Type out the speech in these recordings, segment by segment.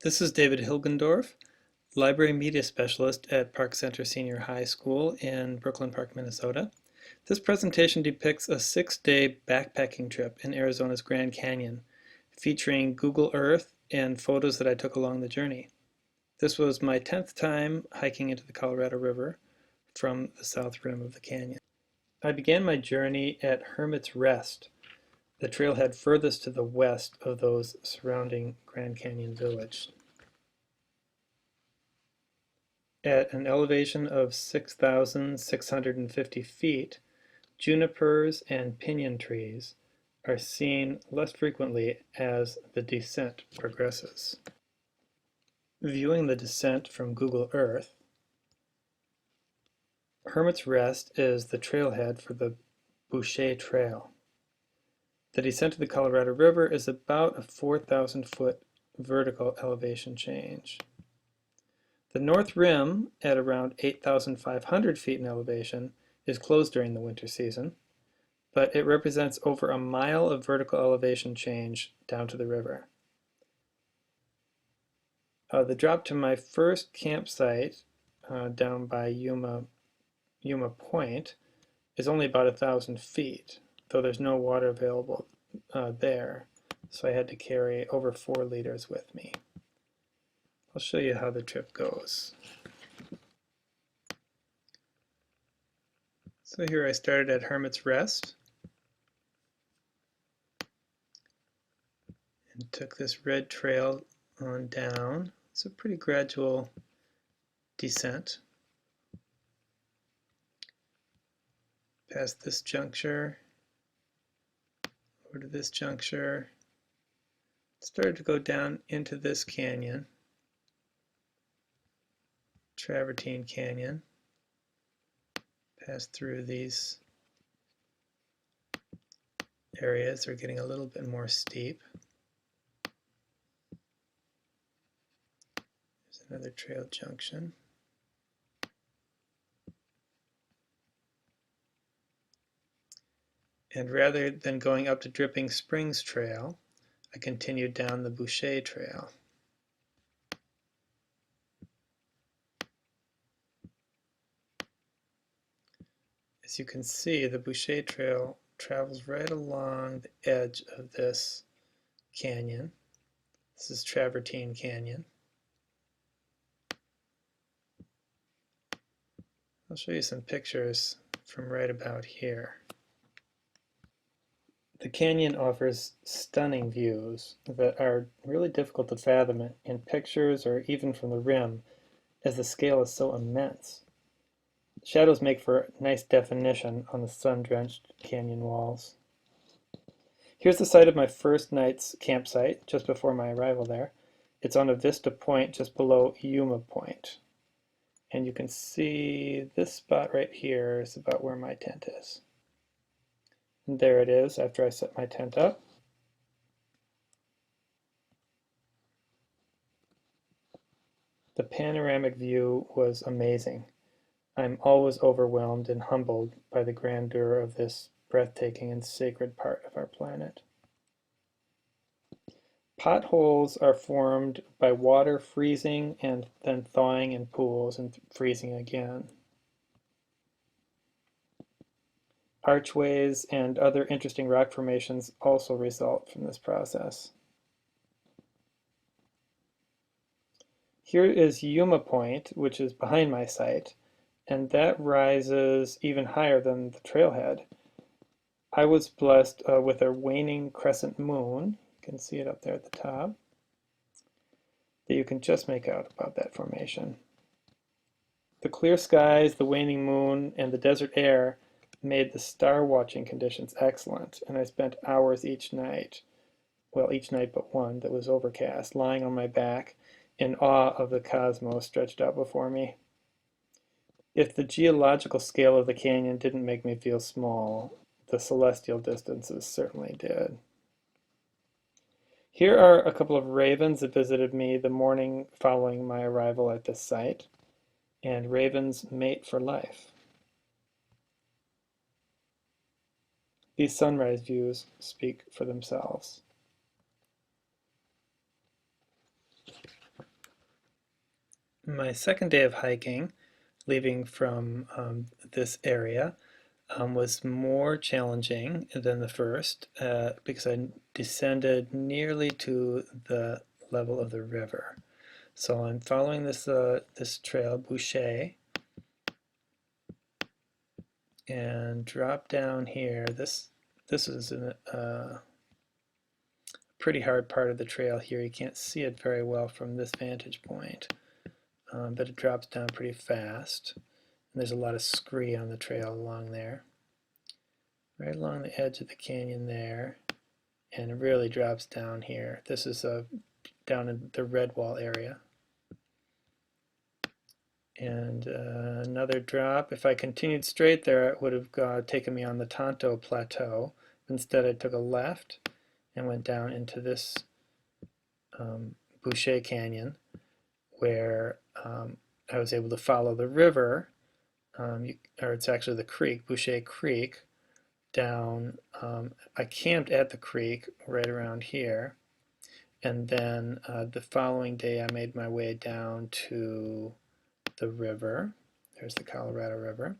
This is David Hilgendorf, Library Media Specialist at Park Center Senior High School in Brooklyn Park, Minnesota. This presentation depicts a 6-day backpacking trip in Arizona's Grand Canyon, featuring Google Earth and photos that I took along the journey. This was my 10th time hiking into the Colorado River from the south rim of the canyon. I began my journey at Hermit's Rest, the trailhead furthest to the west of those surrounding Grand Canyon Village. At an elevation of 6,650 feet, junipers and pinyon trees are seen less frequently as the descent progresses. Viewing the descent from Google Earth, Hermit's Rest is the trailhead for the Boucher Trail. The descent to the Colorado River is about a 4,000-foot vertical elevation change. The north rim, at around 8,500 feet in elevation, is closed during the winter season, but it represents over a mile of vertical elevation change down to the river. The drop to my first campsite down by Yuma Point is only about 1,000 feet, though there's no water available there, so I had to carry over 4 liters with me. I'll show you how the trip goes. So here I started at Hermit's Rest and took this red trail on down. It's a pretty gradual descent. Past this juncture, over to this juncture. Started to go down into this canyon, Travertine Canyon. Passed through these areas. They're getting a little bit more steep. There's another trail junction. And rather than going up to Dripping Springs Trail, I continued down the Boucher Trail. As you can see, the Boucher Trail travels right along the edge of this canyon. This is Travertine Canyon. I'll show you some pictures from right about here. The canyon offers stunning views that are really difficult to fathom in pictures or even from the rim, as the scale is so immense. Shadows make for nice definition on the sun-drenched canyon walls. Here's the site of my first night's campsite, just before my arrival there. It's on a vista point just below Yuma Point. And you can see this spot right here is about where my tent is. And there it is after I set my tent up. The panoramic view was amazing. I'm always overwhelmed and humbled by the grandeur of this breathtaking and sacred part of our planet. Potholes are formed by water freezing and then thawing in pools and freezing again. Archways and other interesting rock formations also result from this process. Here is Yuma Point, which is behind my site, and that rises even higher than the trailhead. I was blessed with a waning crescent moon. You can see it up there at the top, that you can just make out about that formation. The clear skies, the waning moon, and the desert air made the star watching conditions excellent, and I spent hours each night, well, each night but one that was overcast, lying on my back in awe of the cosmos stretched out before me. If the geological scale of the canyon didn't make me feel small, the celestial distances certainly did. Here are a couple of ravens that visited me the morning following my arrival at this site, and ravens mate for life. These sunrise views speak for themselves. My second day of hiking, leaving from this area, was more challenging than the first because I descended nearly to the level of the river. So I'm following this trail, Boucher, and drop down here. This is a pretty hard part of the trail here. You can't see it very well from this vantage point, but it drops down pretty fast. And there's a lot of scree on the trail along there, right along the edge of the canyon there, and it really drops down here. This is down in the red wall area. And another drop. If I continued straight there, it would have taken me on the Tonto Plateau. Instead, I took a left and went down into this Boucher Canyon, where I was able to follow the river, or it's actually the creek, Boucher Creek, down. I camped at the creek right around here, and then the following day I made my way down to the river. There's the Colorado River,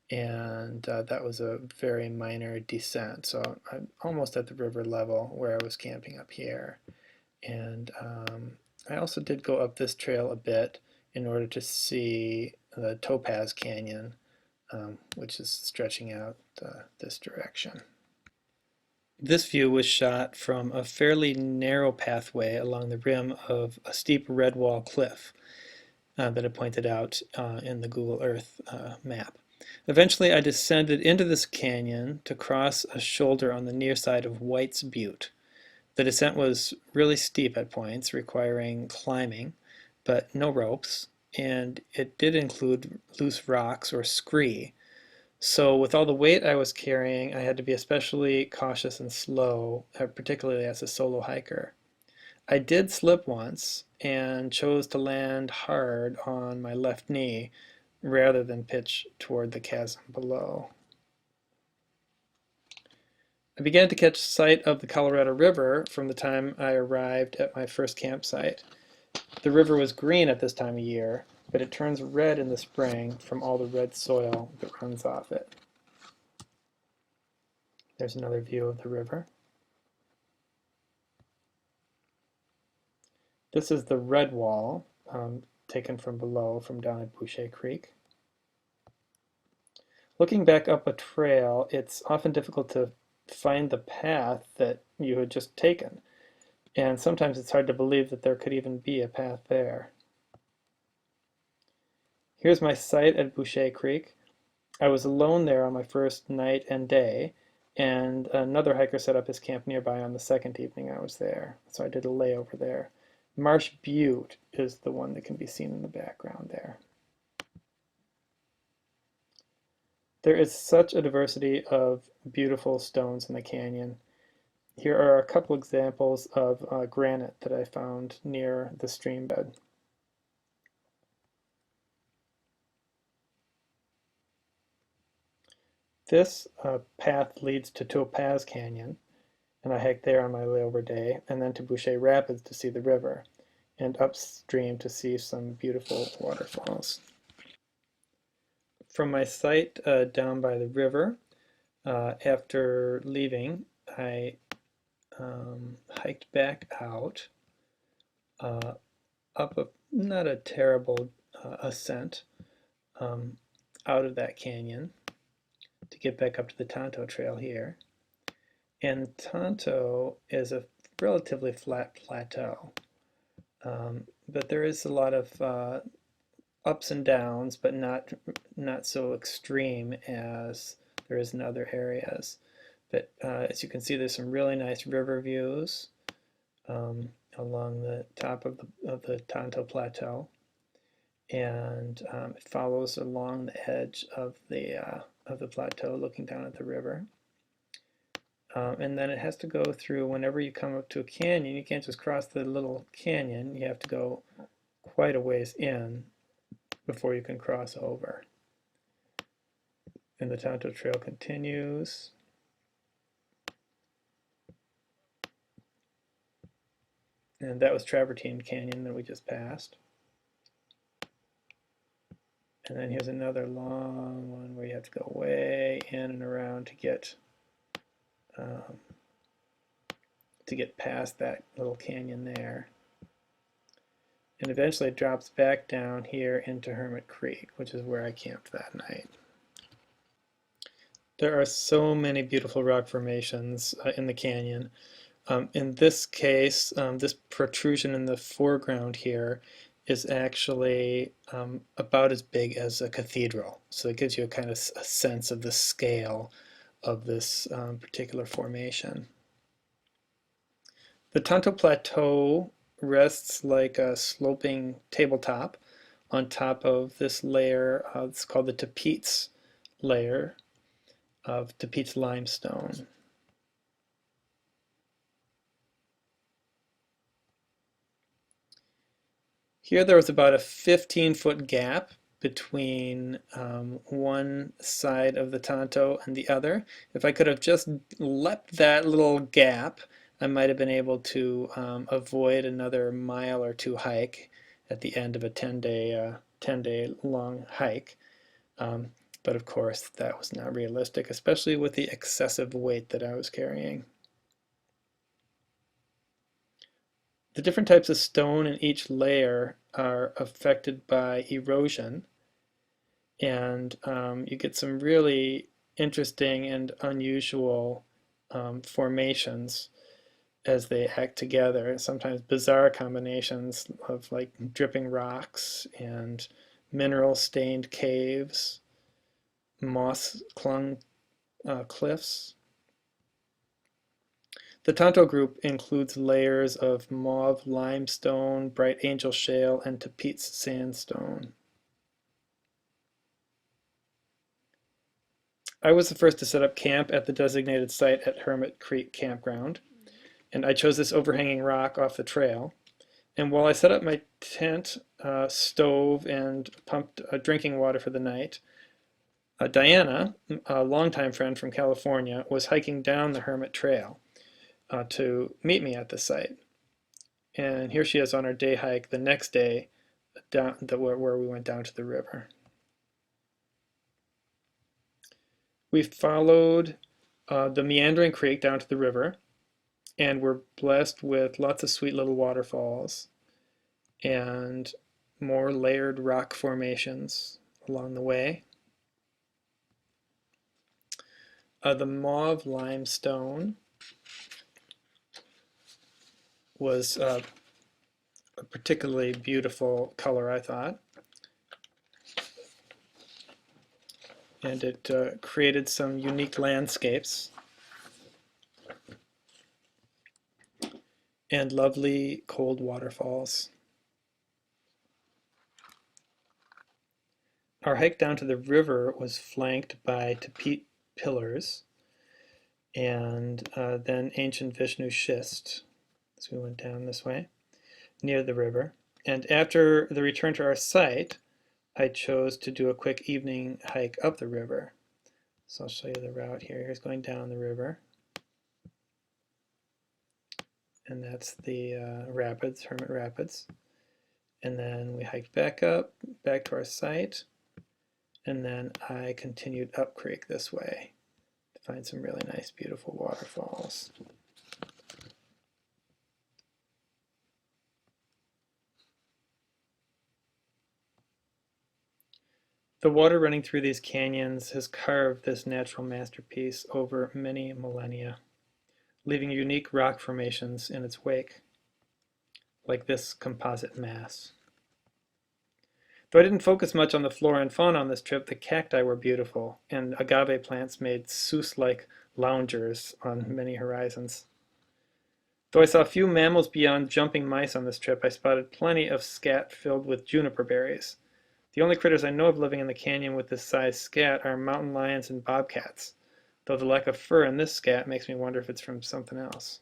and that was a very minor descent. So I'm almost at the river level where I was camping up here. And I also did go up this trail a bit in order to see the Topaz Canyon, which is stretching out this direction. This view was shot from a fairly narrow pathway along the rim of a steep red wall cliff that I pointed out in the Google Earth map. Eventually, I descended into this canyon to cross a shoulder on the near side of White's Butte. The descent was really steep at points, requiring climbing, but no ropes, and it did include loose rocks or scree. So with all the weight I was carrying, I had to be especially cautious and slow, particularly as a solo hiker. I did slip once and chose to land hard on my left knee rather than pitch toward the chasm below. I began to catch sight of the Colorado River from the time I arrived at my first campsite. The river was green at this time of year, but it turns red in the spring from all the red soil that runs off it. There's another view of the river. This is the red wall, taken from below, from down at Boucher Creek. Looking back up a trail, it's often difficult to find the path that you had just taken, and sometimes it's hard to believe that there could even be a path there. Here's my site at Boucher Creek. I was alone there on my first night and day, and another hiker set up his camp nearby on the second evening I was there, so I did a layover there. Marsh Butte is the one that can be seen in the background there. There is such a diversity of beautiful stones in the canyon. Here are a couple examples of granite that I found near the stream bed. This path leads to Topaz Canyon, and I hiked there on my layover day, and then to Boucher Rapids to see the river, and upstream to see some beautiful waterfalls. From my site down by the river, after leaving, I hiked back out up not a terrible ascent out of that canyon to get back up to the Tonto Trail here. And Tonto is a relatively flat plateau, but there is a lot of ups and downs, but not so extreme as there is in other areas. But as you can see, there's some really nice river views along the top of the Tonto Plateau, and it follows along the edge of the plateau, looking down at the river. And then it has to go through, whenever you come up to a canyon, you can't just cross the little canyon. You have to go quite a ways in before you can cross over. And the Tonto Trail continues. And that was Travertine Canyon that we just passed. And then here's another long one where you have to go way in and around um, to get past that little canyon there. And eventually it drops back down here into Hermit Creek, which is where I camped that night. There are so many beautiful rock formations in the canyon. In this case, this protrusion in the foreground here is actually about as big as a cathedral. So it gives you a kind of a sense of the scale of this particular formation. The Tonto Plateau rests like a sloping tabletop on top of this layer. It's called the Tapeats layer of Tapeats limestone. Here there was about a 15-foot gap between one side of the Tonto and the other. If I could have just leapt that little gap, I might have been able to avoid another mile or two hike at the end of a 10-day long hike. But of course, that was not realistic, especially with the excessive weight that I was carrying. The different types of stone in each layer are affected by erosion, and you get some really interesting and unusual formations as they act together. Sometimes bizarre combinations of like dripping rocks and mineral-stained caves, moss-clung cliffs. The Tonto group includes layers of mauve limestone, bright angel shale, and Tapeats sandstone. I was the first to set up camp at the designated site at Hermit Creek Campground, and I chose this overhanging rock off the trail. And while I set up my tent, stove, and pumped drinking water for the night, Diana, a longtime friend from California, was hiking down the Hermit Trail to meet me at the site. And here she is on our day hike the next day down where we went down to the river. We followed the meandering creek down to the river, and we're blessed with lots of sweet little waterfalls and more layered rock formations along the way. The mauve limestone was a particularly beautiful color, I thought. And it created some unique landscapes and lovely cold waterfalls. Our hike down to the river was flanked by Tapeat pillars and then ancient Vishnu schist as we went down this way near the river. And after the return to our site, I chose to do a quick evening hike up the river. So I'll show you the route here. Here's going down the river. And that's the rapids, Hermit Rapids. And then we hiked back up, back to our site. And then I continued up creek this way to find some really nice, beautiful waterfalls. The water running through these canyons has carved this natural masterpiece over many millennia, leaving unique rock formations in its wake, like this composite mass. Though I didn't focus much on the flora and fauna on this trip, the cacti were beautiful, and agave plants made Seuss-like loungers on many horizons. Though I saw few mammals beyond jumping mice on this trip, I spotted plenty of scat filled with juniper berries. The only critters I know of living in the canyon with this size scat are mountain lions and bobcats, though the lack of fur in this scat makes me wonder if it's from something else.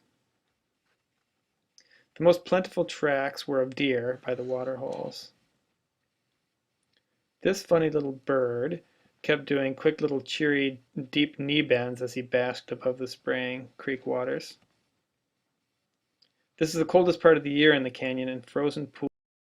The most plentiful tracks were of deer by the water holes. This funny little bird kept doing quick little cheery deep knee bends as he basked above the spraying creek waters. This is the coldest part of the year in the canyon, and frozen pools